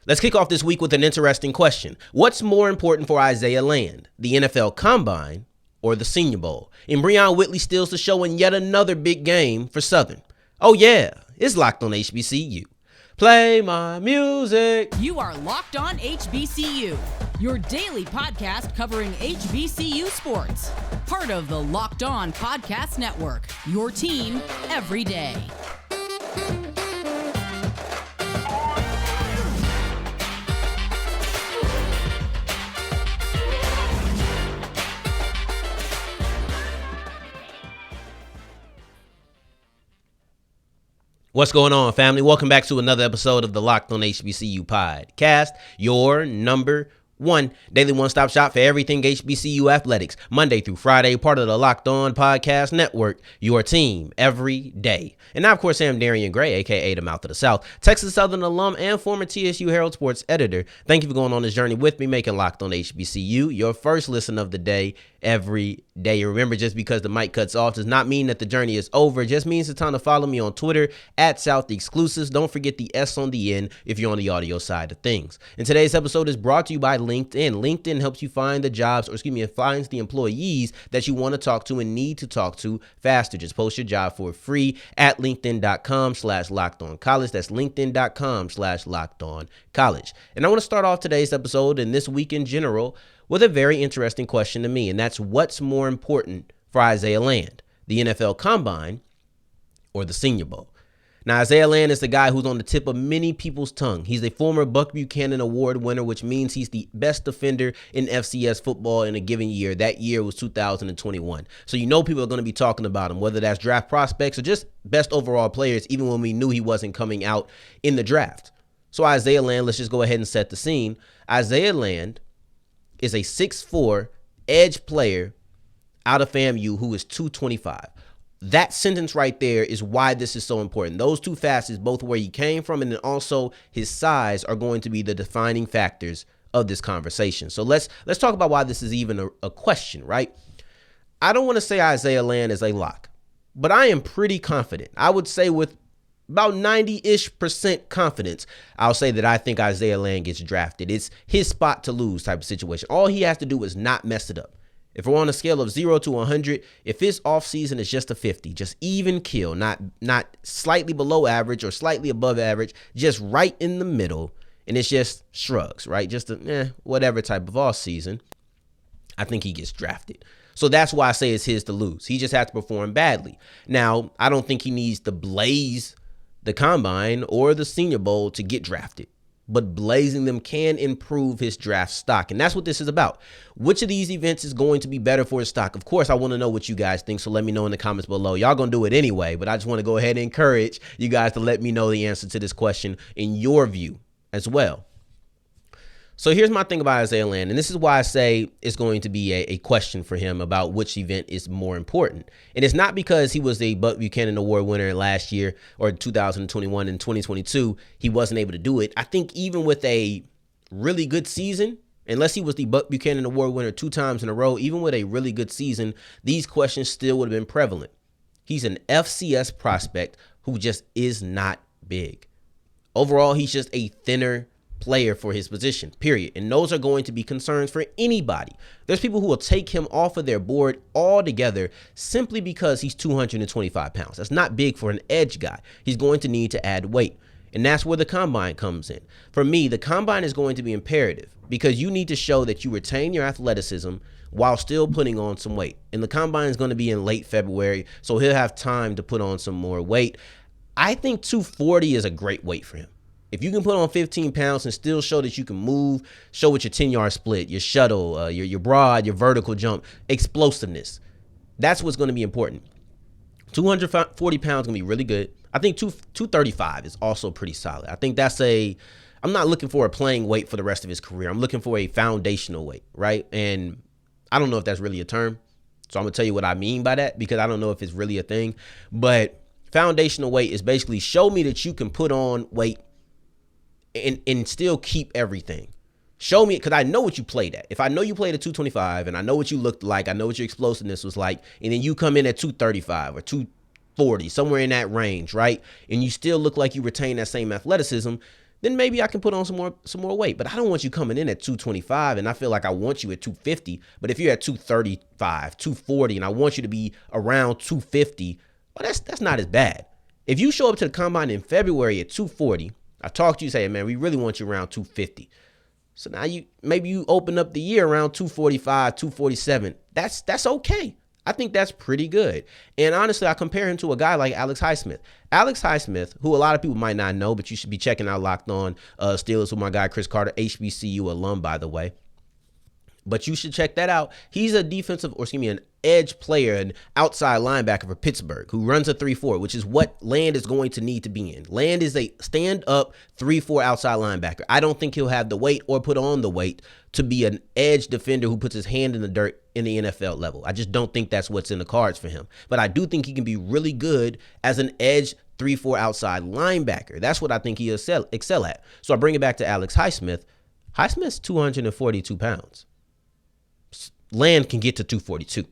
Let's kick off this week with an interesting question. What's more important for Isaiah Land, the NFL Combine or the Senior Bowl? And Brion Whitley steals the show in yet another big game for Southern. Oh yeah, it's Locked on HBCU. Play my music. You are Locked on HBCU, your daily podcast covering HBCU sports. Part of the Locked On Podcast Network, your team every day. What's going on, family? Welcome back to another episode of the Locked on HBCU podcast, your number one daily one-stop shop for everything HBCU athletics, Monday through Friday, part of the Locked On Podcast Network, your team every day. And now, of course, I'm Darian Gray, a.k.a. the Mouth of the South, Texas Southern alum and former TSU Herald Sports editor. Thank you for going on this journey with me, making Locked on HBCU your first listen of the day every day. Remember, just because the mic cuts off does not mean that the journey is over. It just means it's time to follow me on Twitter at South Exclusives. Don't forget the S on the end if you're on the audio side of things. And today's episode is brought to you by LinkedIn. LinkedIn helps you find the jobs, it finds the employees that you want to talk to and need to talk to faster. Just post your job for free at linkedin.com/lockedoncollege. That's linkedin.com/lockedoncollege. And I want to start off today's episode and this week in general with a very interesting question to me, and that's what's more important for Isaiah Land, the NFL Combine or the Senior Bowl? Now, Isaiah Land is the guy who's on the tip of many people's tongue. He's a former Buck Buchanan Award winner, which means he's the best defender in FCS football in a given year. That year was 2021. So you know people are going to be talking about him, whether that's draft prospects or just best overall players, even when we knew he wasn't coming out in the draft. So Isaiah Land, let's just go ahead and set the scene. Isaiah Land is a 6'4" edge player out of FAMU who is 225. That sentence right there is why this is so important. Those two facets, both where he came from and then also his size, are going to be the defining factors of this conversation. So let's talk about why this is even a question, right? I don't want to say Isaiah Land is a lock, but I am pretty confident. I would say with about 90-ish% confidence, I'll say that I think Isaiah Land gets drafted. It's his spot to lose type of situation. All he has to do is not mess it up. If we're on a scale of 0 to 100, if his offseason is just a 50, just even kill, not slightly below average or slightly above average, just right in the middle, and it's just shrugs, right? Just a whatever type of offseason, I think he gets drafted. So that's why I say it's his to lose. He just has to perform badly. Now, I don't think he needs to blaze the Combine or the Senior Bowl to get drafted, but blazing them can improve his draft stock. And that's what this is about. Which of these events is going to be better for his stock? Of course, I want to know what you guys think, so let me know in the comments below. Y'all going to do it anyway, but I just want to go ahead and encourage you guys to let me know the answer to this question in your view as well. So here's my thing about Isaiah Land, and this is why I say it's going to be a question for him about which event is more important. And it's not because he was a Buck Buchanan Award winner last year or 2021 and 2022, he wasn't able to do it. I think even with a really good season, unless he was the Buck Buchanan Award winner 2 times in a row, even with a really good season, these questions still would have been prevalent. He's an FCS prospect who just is not big. Overall, he's just a thinner player for his position, period. And those are going to be concerns for anybody. There's people who will take him off of their board altogether simply because he's 225 pounds. That's not big for an edge guy. He's going to need to add weight. And that's where the Combine comes in. For me, the Combine is going to be imperative because you need to show that you retain your athleticism while still putting on some weight. And the Combine is going to be in late February, so he'll have time to put on some more weight. I think 240 is a great weight for him. If you can put on 15 pounds and still show that you can move, show with your 10-yard split, your shuttle, your broad, your vertical jump, explosiveness, that's what's going to be important. 240 pounds is going to be really good. I think 235 is also pretty solid. I think I'm not looking for a playing weight for the rest of his career. I'm looking for a foundational weight, right? And I don't know if that's really a term. So I'm going to tell you what I mean by that because I don't know if it's really a thing. But foundational weight is basically show me that you can put on weight and still keep everything. Show me, because I know what you played at. If I know you played at 225 and I know what you looked like, I know what your explosiveness was like, and then you come in at 235 or 240, somewhere in that range, right? And you still look like you retain that same athleticism, then maybe I can put on some more weight. But I don't want you coming in at 225 and I feel like I want you at 250. But if you're at 235, 240, and I want you to be around 250, well, that's not as bad. If you show up to the combine in February at 240, I talk to you, say, man, we really want you around 250. So now maybe you open up the year around 245, 247. That's okay. I think that's pretty good. And honestly, I compare him to a guy like Alex Highsmith. Alex Highsmith, who a lot of people might not know, but you should be checking out Locked On Steelers with my guy Chris Carter, HBCU alum, by the way. But you should check that out. He's a an edge player, an outside linebacker for Pittsburgh who runs a 3-4, which is what Land is going to need to be in. Land is a stand-up 3-4 outside linebacker. I don't think he'll have the weight or put on the weight to be an edge defender who puts his hand in the dirt in the NFL level. I just don't think that's what's in the cards for him. But I do think he can be really good as an edge 3-4 outside linebacker. That's what I think he'll excel at. So I bring it back to Alex Highsmith. Highsmith's 242 pounds. Land can get to 242.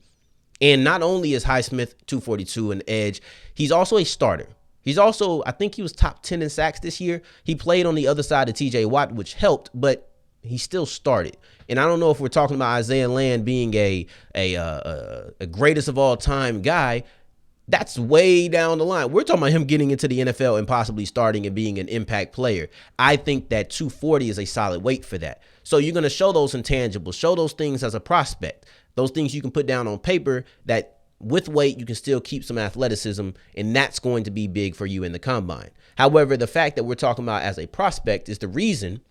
And not only is Highsmith 242 an edge, he's also a starter. He's also, I think he was top 10 in sacks this year. He played on the other side of TJ Watt, which helped, but he still started. And I don't know if we're talking about Isaiah Land being a greatest of all time guy. That's way down the line. We're talking about him getting into the NFL and possibly starting and being an impact player. I think that 240 is a solid weight for that. So you're going to show those intangibles, show those things as a prospect, those things you can put down on paper that with weight, you can still keep some athleticism, and that's going to be big for you in the combine. However, the fact that we're talking about as a prospect is the reason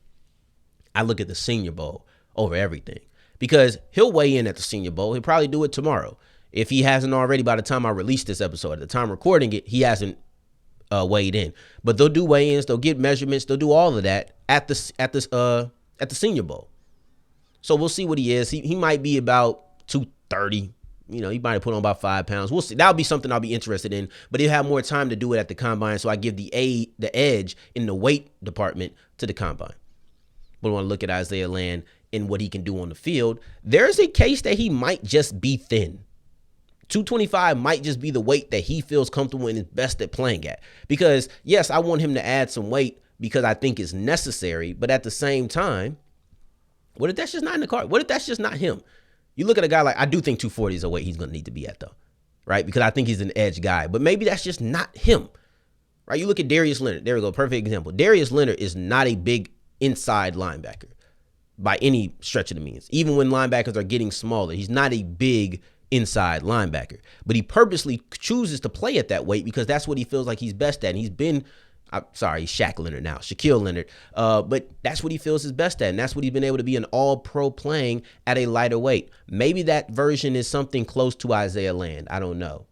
I look at the Senior Bowl over everything, because he'll weigh in at the Senior Bowl. He'll probably do it tomorrow. If he hasn't already by the time I release this episode, at the time recording it, he hasn't weighed in. But they'll do weigh-ins, they'll get measurements, they'll do all of that at the Senior Bowl. So we'll see what he is. He might be about 230. You know, he might have put on about 5 pounds. We'll see. That'll be something I'll be interested in. But he'll have more time to do it at the combine, so I give the edge in the weight department to the combine. But I want to look at Isaiah Land and what he can do on the field. There's a case that he might just be thin. 225 might just be the weight that he feels comfortable and is best at playing at. Because, yes, I want him to add some weight because I think it's necessary. But at the same time, what if that's just not in the card? What if that's just not him? You look at a guy like, I do think 240 is a weight he's going to need to be at, though, right? Because I think he's an edge guy. But maybe that's just not him, right? You look at Darius Leonard. There we go. Perfect example. Darius Leonard is not a big inside linebacker by any stretch of the means. Even when linebackers are getting smaller, he's not a big inside linebacker, but he purposely chooses to play at that weight because that's what he feels like he's best at. And he's been, he's Shaq Leonard now, Shaquille Leonard, but that's what he feels is best at. And that's what he's been able to be an all-pro playing at a lighter weight. Maybe that version is something close to Isaiah Land. I don't know.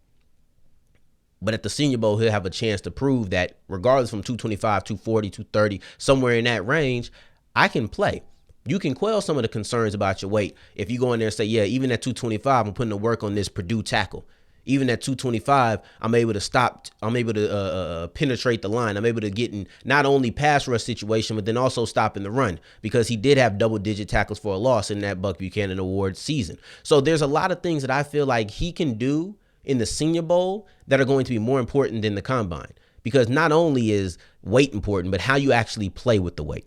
But at the Senior Bowl, he'll have a chance to prove that regardless from 225, 240, 230, somewhere in that range, I can play. You can quell some of the concerns about your weight if you go in there and say, yeah, even at 225, I'm putting the work on this Purdue tackle. Even at 225, I'm able to penetrate the line. I'm able to get in not only pass rush situation, but then also stopping the run, because he did have double-digit tackles for a loss in that Buck Buchanan Award season. So there's a lot of things that I feel like he can do in the Senior Bowl that are going to be more important than the combine, because not only is weight important, but how you actually play with the weight.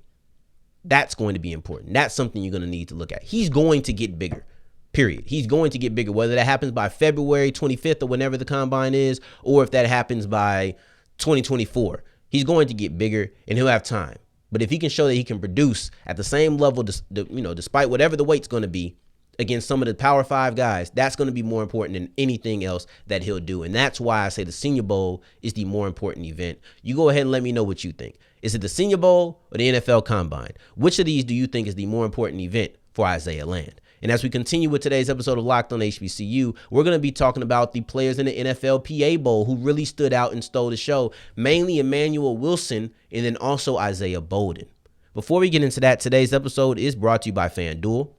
That's going to be important. That's something you're going to need to look at. He's going to get bigger, period. He's going to get bigger, whether that happens by February 25th or whenever the combine is, or if that happens by 2024. He's going to get bigger and he'll have time. But if he can show that he can produce at the same level, despite whatever the weight's going to be against some of the Power 5 guys, that's going to be more important than anything else that he'll do. And that's why I say the Senior Bowl is the more important event. You go ahead and let me know what you think. Is it the Senior Bowl or the NFL Combine? Which of these do you think is the more important event for Isaiah Land? And as we continue with today's episode of Locked On HBCU, we're going to be talking about the players in the NFLPA Bowl who really stood out and stole the show, mainly Emmanuel Wilson and then also Isaiah Bolden. Before we get into that, today's episode is brought to you by FanDuel.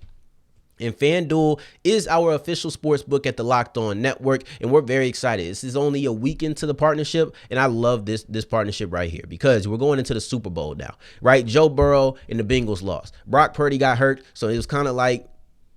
And FanDuel is our official sports book at the Locked On Network, and we're very excited. This is only a week into the partnership, and I love this partnership right here because we're going into the Super Bowl now, right? Joe Burrow and the Bengals lost. Brock Purdy got hurt, so it was kind of like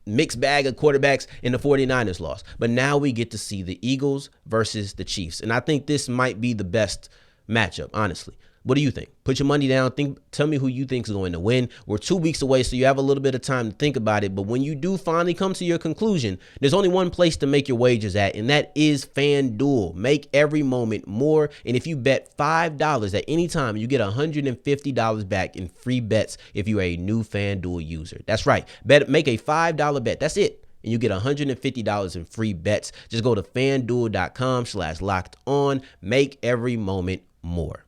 mixed bag of quarterbacks, and the 49ers lost. But now we get to see the Eagles versus the Chiefs, and I think this might be the best matchup, honestly. What do you think? Put your money down. Tell me who you think is going to win. We're 2 weeks away, so you have a little bit of time to think about it. But when you do finally come to your conclusion, there's only one place to make your wagers at, and that is FanDuel. Make every moment more. And if you bet $5 at any time, you get $150 back in free bets if you're a new FanDuel user. That's right. Make a $5 bet. That's it. And you get $150 in free bets. Just go to FanDuel.com/locked-on. Make every moment more.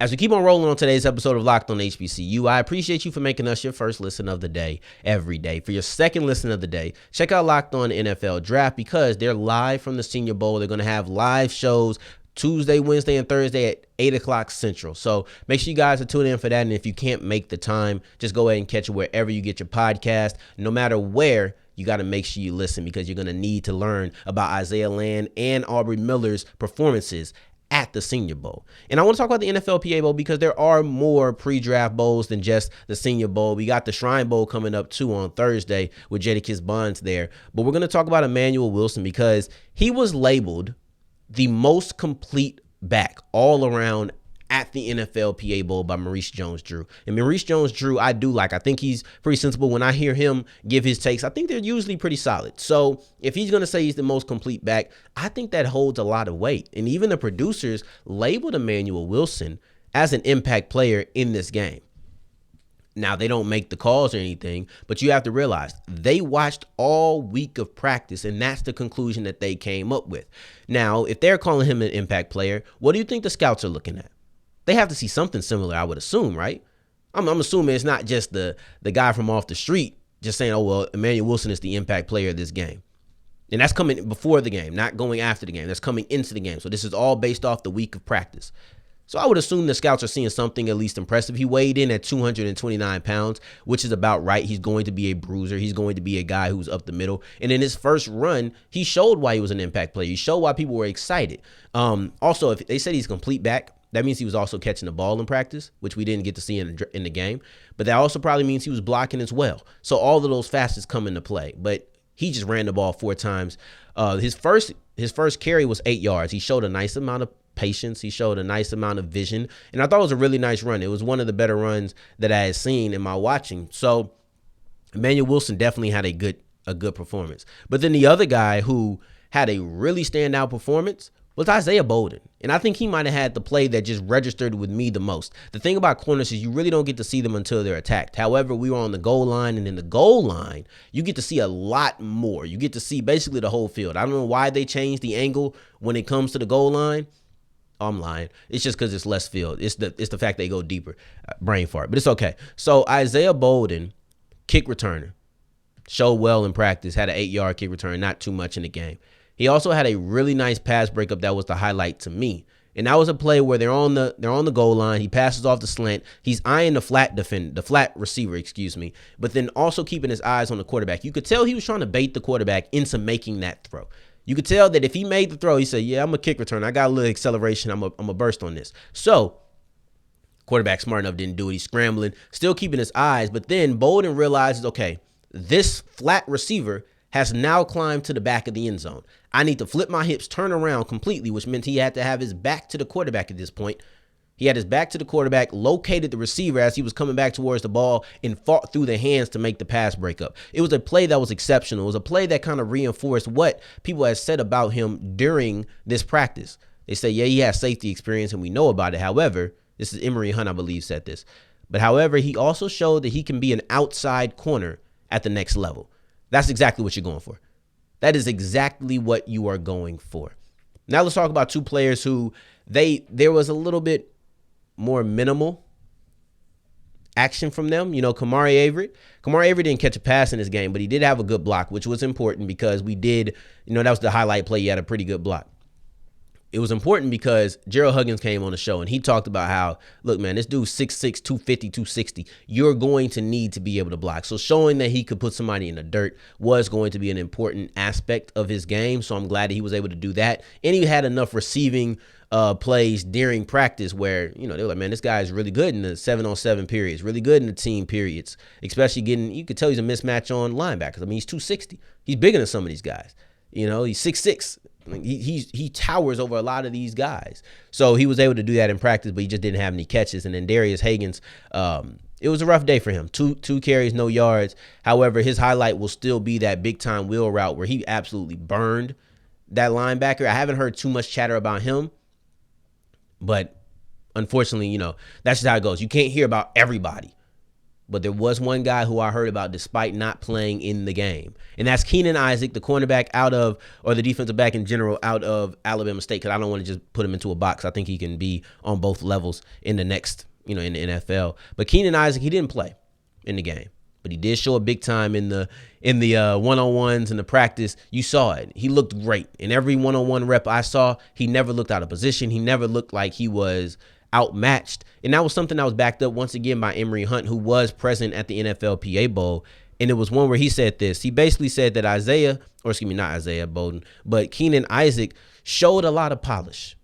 As we keep on rolling on today's episode of Locked On HBCU, I appreciate you for making us your first listen of the day every day. For your second listen of the day, check out Locked On NFL Draft because they're live from the Senior Bowl. They're going to have live shows Tuesday, Wednesday, and Thursday at 8 o'clock Central. So make sure you guys are tuning in for that. And if you can't make the time, just go ahead and catch it wherever you get your podcast. No matter where, you got to make sure you listen because you're going to need to learn about Isaiah Land and Aubrey Miller's performances at the Senior Bowl. And I want to talk about the NFLPA Bowl because there are more pre-draft bowls than just the Senior Bowl. We got the Shrine Bowl coming up too on Thursday with Jadakiss Bonds there. But we're going to talk about Emmanuel Wilson because he was labeled the most complete back all around at the NFLPA Bowl by Maurice Jones-Drew. And Maurice Jones-Drew, I do like. I think he's pretty sensible. When I hear him give his takes, I think they're usually pretty solid. So if he's going to say he's the most complete back, I think that holds a lot of weight. And even the producers labeled Emmanuel Wilson as an impact player in this game. Now, they don't make the calls or anything, but you have to realize they watched all week of practice, and that's the conclusion that they came up with. Now, if they're calling him an impact player, what do you think the scouts are looking at? They have to see something similar, I would assume, right? I'm assuming it's not just the guy from off the street just saying, oh, well, Emmanuel Wilson is the impact player of this game. And that's coming before the game, not going after the game. That's coming into the game. So this is all based off the week of practice. So I would assume the scouts are seeing something at least impressive. He weighed in at 229 pounds, which is about right. He's going to be a bruiser. He's going to be a guy who's up the middle. And in his first run, he showed why he was an impact player. He showed why people were excited. Also, if they said he's complete back, that means he was also catching the ball in practice, which we didn't get to see in the game. But that also probably means he was blocking as well. So all of those facets come into play. But he just ran the ball 4 times. His first carry was 8 yards. He showed a nice amount of patience. He showed a nice amount of vision. And I thought it was a really nice run. It was one of the better runs that I had seen in my watching. So Emmanuel Wilson definitely had a good performance. But then the other guy who had a really standout performance was Isaiah Bolden. And I think he might have had the play that just registered with me the most. The thing about corners is you really don't get to see them until they're attacked. However, we were on the goal line, and in the goal line, you get to see a lot more. You get to see basically the whole field. I don't know why they changed the angle when it comes to the goal line. I'm lying. It's just because it's less field. It's the fact they go deeper. Brain fart, but it's okay. So Isaiah Bolden, kick returner, showed well in practice, had an 8-yard kick return, not too much in the game. He also had a really nice pass breakup that was the highlight to me. And that was a play where they're on the goal line. He passes off the slant. He's eyeing the flat receiver, but then also keeping his eyes on the quarterback. You could tell he was trying to bait the quarterback into making that throw. You could tell that if he made the throw, he said, yeah, I'm a kick return. I got a little acceleration. I'm a burst on this. So quarterback smart enough didn't do it. He's scrambling, still keeping his eyes. But then Bolden realizes, okay, this flat receiver has now climbed to the back of the end zone. I need to flip my hips, turn around completely, which meant he had to have his back to the quarterback at this point. He had his back to the quarterback, located the receiver as he was coming back towards the ball, and fought through the hands to make the pass breakup. It was a play that was exceptional. It was a play that kind of reinforced what people had said about him during this practice. They say, yeah, he has safety experience, and we know about it. However, this is Emory Hunt, I believe, said this. But however, he also showed that he can be an outside corner at the next level. That's exactly what you're going for. That is exactly what you are going for. Now let's talk about two players who there was a little bit more minimal action from them. You know, Kamari Avery didn't catch a pass in this game, but he did have a good block, which was important because that was the highlight play. He had a pretty good block. It was important because Gerald Huggins came on the show and he talked about how, look, man, this dude's 6'6", 250, 260. You're going to need to be able to block. So showing that he could put somebody in the dirt was going to be an important aspect of his game. So I'm glad that he was able to do that. And he had enough receiving plays during practice where, they were like, man, this guy is really good in the 7-on-7 periods, really good in the team periods, especially you could tell he's a mismatch on linebackers. I mean, he's 260. He's bigger than some of these guys. He's 6'6", He towers over a lot of these guys. So he was able to do that in practice, but he just didn't have any catches. And then Darius Hagens, it was a rough day for him. Two carries, no yards. However, his highlight will still be that big-time wheel route where he absolutely burned that linebacker. I haven't heard too much chatter about him, but unfortunately, that's just how it goes. You can't hear about everybody. But there was one guy who I heard about despite not playing in the game. And that's Keenan Issac, the cornerback or the defensive back in general out of Alabama State, because I don't want to just put him into a box. I think he can be on both levels in the next, in the NFL. But Keenan Issac, he didn't play in the game. But he did show up big time in the one-on-ones and the practice. You saw it. He looked great. In every one-on-one rep I saw, he never looked out of position. He never looked like he was outmatched. And that was something that was backed up once again by Emory Hunt, who was present at the NFLPA Bowl. And it was one where he said this. He basically said that not Isaiah Bolden, but Keenan Issac showed a lot of polish.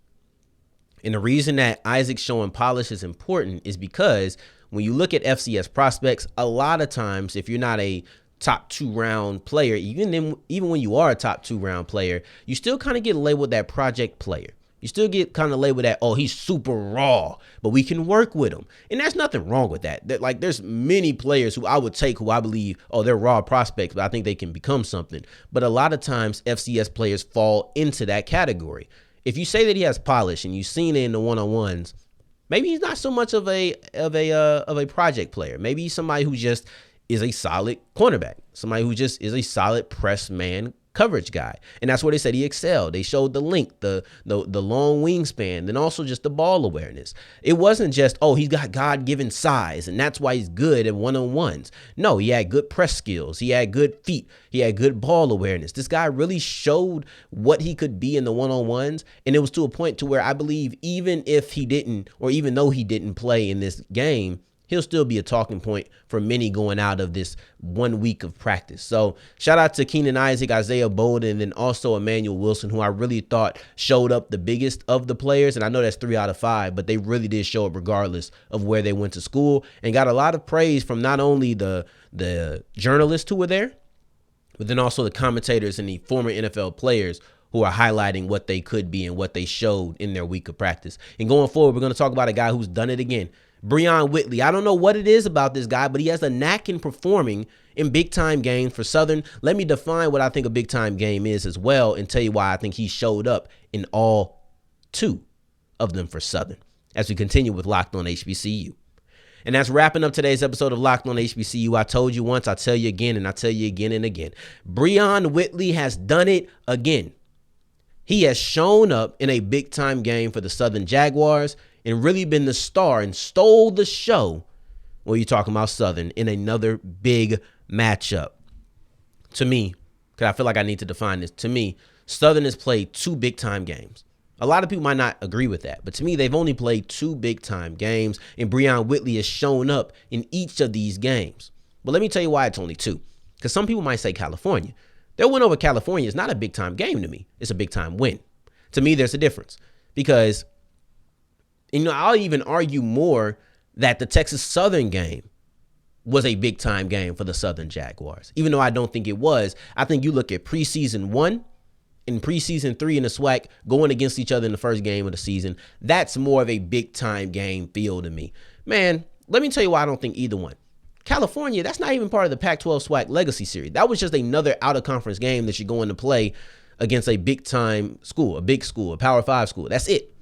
And the reason that Isaac showing polish is important is because when you look at FCS prospects, a lot of times, if you're not a top 2-round player, even when you are a top 2-round player, you still kind of get labeled that project player. You still get kind of labeled that, he's super raw, but we can work with him. And there's nothing wrong with that. There's many players who I would take who I believe, they're raw prospects, but I think they can become something. But a lot of times FCS players fall into that category. If you say that he has polish and you've seen it in the one-on-ones, maybe he's not so much of a project player. Maybe he's somebody who just is a solid cornerback, somebody who just is a solid press man coverage guy. And that's where they said he excelled. They showed the length, the long wingspan, and also just the ball awareness. It wasn't just, he's got God-given size, and that's why he's good at one-on-ones. No, he had good press skills. He had good feet. He had good ball awareness. This guy really showed what he could be in the one-on-ones, and it was to a point to where I believe even though he didn't play in this game, he'll still be a talking point for many going out of this 1 week of practice. So shout out to Keenan Issac, Isaiah Bolden, and then also Emmanuel Wilson, who I really thought showed up the biggest of the players. And I know that's 3 out of 5, but they really did show up regardless of where they went to school, and got a lot of praise from not only the journalists who were there, but then also the commentators and the former NFL players who are highlighting what they could be and what they showed in their week of practice. And going forward, we're going to talk about a guy who's done it again. Brion Whitley. I don't know what it is about this guy, but he has a knack in performing in big-time games for Southern. Let me define what I think a big-time game is as well and tell you why I think he showed up in all 2 of them for Southern as we continue with Locked On HBCU. And that's wrapping up today's episode of Locked On HBCU. I told you once, I tell you again, and I tell you again and again. Brion Whitley has done it again. He has shown up in a big-time game for the Southern Jaguars and really been the star and stole the show when you're talking about Southern in another big matchup. To me, because I feel like I need to define this, to me, Southern has played 2 big-time games. A lot of people might not agree with that, but to me, they've only played 2 big-time games, and Brion Whitley has shown up in each of these games. But let me tell you why it's only 2, because some people might say California. Their win over California is not a big-time game to me. It's a big-time win. To me, there's a difference because I'll even argue more that the Texas Southern game was a big-time game for the Southern Jaguars. Even though I don't think it was, I think you look at preseason 1 and preseason 3 in the SWAC going against each other in the first game of the season. That's more of a big-time game feel to me. Man, let me tell you why I don't think either one. California, that's not even part of the Pac-12 SWAC Legacy Series. That was just another out-of-conference game that you're going to play against a big-time school, a big school, a Power 5 school. That's it.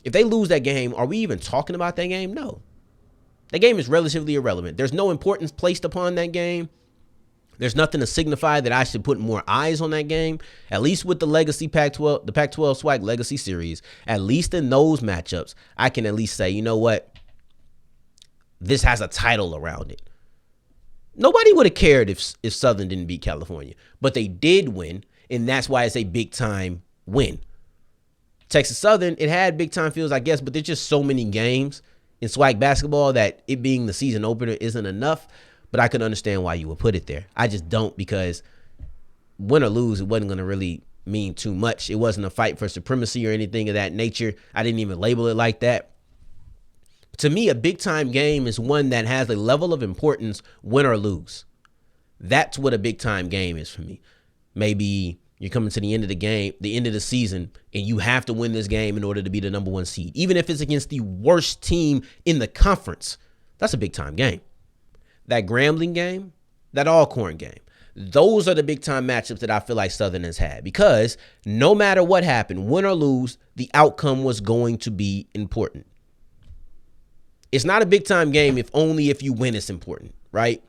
If they lose that game, are we even talking about that game? No. That game is relatively irrelevant. There's no importance placed upon that game. There's nothing to signify that I should put more eyes on that game. At least with the Legacy Pac-12, the Pac-12 SWAC Legacy Series, at least in those matchups, I can at least say, you know what? This has a title around it. Nobody would have cared if Southern didn't beat California, but they did win, and that's why it's a big-time win. Texas Southern, it had big-time feels, I guess, but there's just so many games in SWAC basketball that it being the season opener isn't enough, but I can understand why you would put it there. I just don't, because win or lose, it wasn't going to really mean too much. It wasn't a fight for supremacy or anything of that nature. I didn't even label it like that. To me, a big-time game is one that has a level of importance, win or lose. That's what a big-time game is for me. Maybe You're coming to the end of the game, the end of the season, and you have to win this game in order to be the number one seed. Even if it's against the worst team in the conference, that's a big-time game. That Grambling game, that Alcorn game, those are the big-time matchups that I feel like Southern has had, because no matter what happened, win or lose, the outcome was going to be important. It's not a big-time game if you win it's important, right?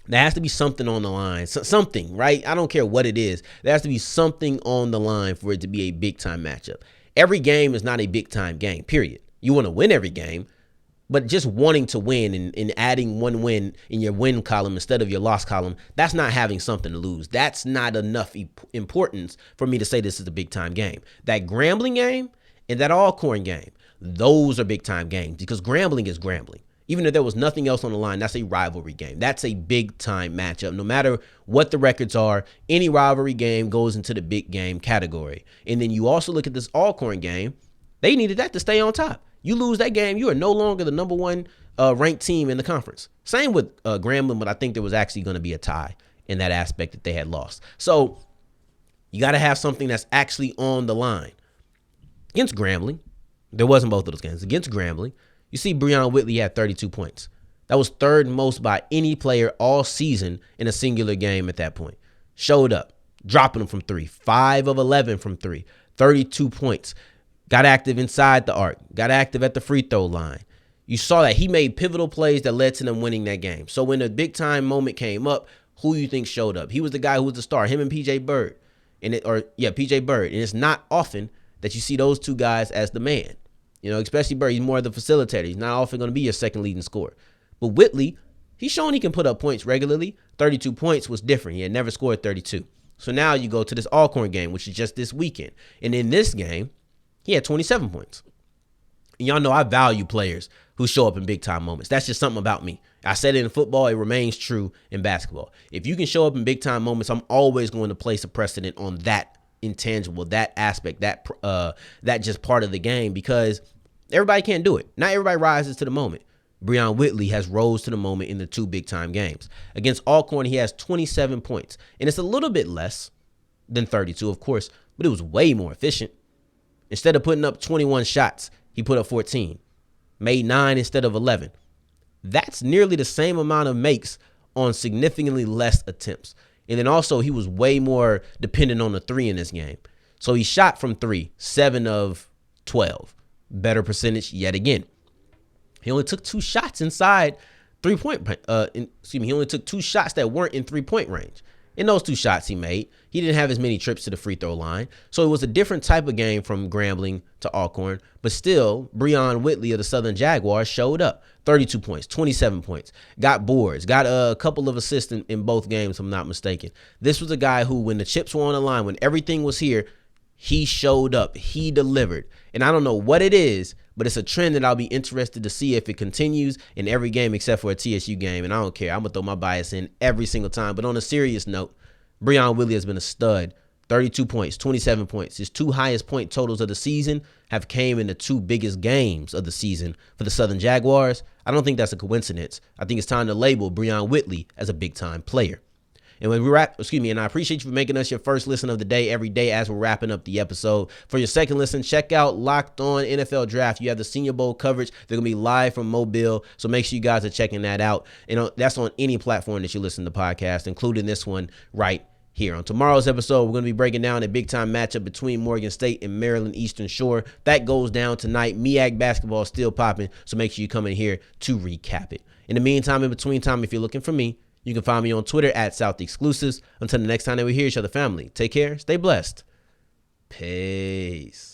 There has to be something on the line, something, right? I don't care what it is. There has to be something on the line for it to be a big-time matchup. Every game is not a big-time game, period. You want to win every game, but just wanting to win and adding one win in your win column instead of your loss column, that's not having something to lose. That's not enough importance for me to say this is a big-time game. That Grambling game and that Alcorn game, those are big-time games because Grambling is Grambling. Even if there was nothing else on the line, that's a rivalry game. That's a big-time matchup. No matter what the records are, any rivalry game goes into the big game category. And then you also look at this Alcorn game. They needed that to stay on top. You lose that game, you are no longer the number one ranked team in the conference. Same with Grambling, but I think there was actually going to be a tie in that aspect that they had lost. So you got to have something that's actually on the line. Against Grambling, there wasn't both of those games. Against Grambling, you see Brion Whitley had 32 points. That was third most by any player all season in a singular game at that point. Showed up, dropping them from three, 5 of 11 from three, 32 points. Got active inside the arc, got active at the free throw line. You saw that he made pivotal plays that led to them winning that game. So when the big time moment came up, who you think showed up? He was the guy who was the star, him and PJ Bird. PJ Bird. And it's not often that you see those two guys as the man. You know, especially Bird, he's more of the facilitator. He's not often going to be your second leading scorer. But Whitley, he's shown he can put up points regularly. 32 points was different. He had never scored 32. So now you go to this Alcorn game, which is just this weekend. And in this game, he had 27 points. And y'all know I value players who show up in big-time moments. That's just something about me. I said it in football. It remains true in basketball. If you can show up in big-time moments, I'm always going to place a precedent on that intangible, that aspect, that just part of the game, because everybody can't do it. Not everybody rises to the moment. Brion Whitley has rose to the moment in the two big-time games. Against Alcorn, he has 27 points. And it's a little bit less than 32, of course, but it was way more efficient. Instead of putting up 21 shots, he put up 14. Made 9 instead of 11. That's nearly the same amount of makes on significantly less attempts. And then also, he was way more dependent on the three in this game. So he shot from 3, 7 of 12. Better percentage yet again. He only took 2 shots inside 3-point. He only took 2 shots that weren't in 3-point range. In those 2 shots he made, he didn't have as many trips to the free throw line. So it was a different type of game from Grambling to Alcorn. But still, Brion Whitley of the Southern Jaguars showed up. 32 points, 27 points. Got boards, got a couple of assists in both games, if I'm not mistaken. This was a guy who, when the chips were on the line, when everything was here, he showed up. He delivered. And I don't know what it is, but it's a trend that I'll be interested to see if it continues in every game except for a TSU game. And I don't care. I'm going to throw my bias in every single time. But on a serious note, Brion Whitley has been a stud. 32 points, 27 points. His 2 highest point totals of the season have came in the 2 biggest games of the season for the Southern Jaguars. I don't think that's a coincidence. I think it's time to label Brion Whitley as a big-time player. And when we wrap, and I appreciate you for making us your first listen of the day every day as we're wrapping up the episode. For your second listen, check out Locked On NFL Draft. You have the Senior Bowl coverage. They're going to be live from Mobile, so make sure you guys are checking that out. And that's on any platform that you listen to podcasts, including this one right here. On tomorrow's episode, we're going to be breaking down a big-time matchup between Morgan State and Maryland Eastern Shore. That goes down tonight. MEAC basketball is still popping, so make sure you come in here to recap it. In the meantime, in between time, if you're looking for me, you can find me on Twitter at South Exclusives. Until the next time that we hear each other, family, take care, stay blessed. Peace.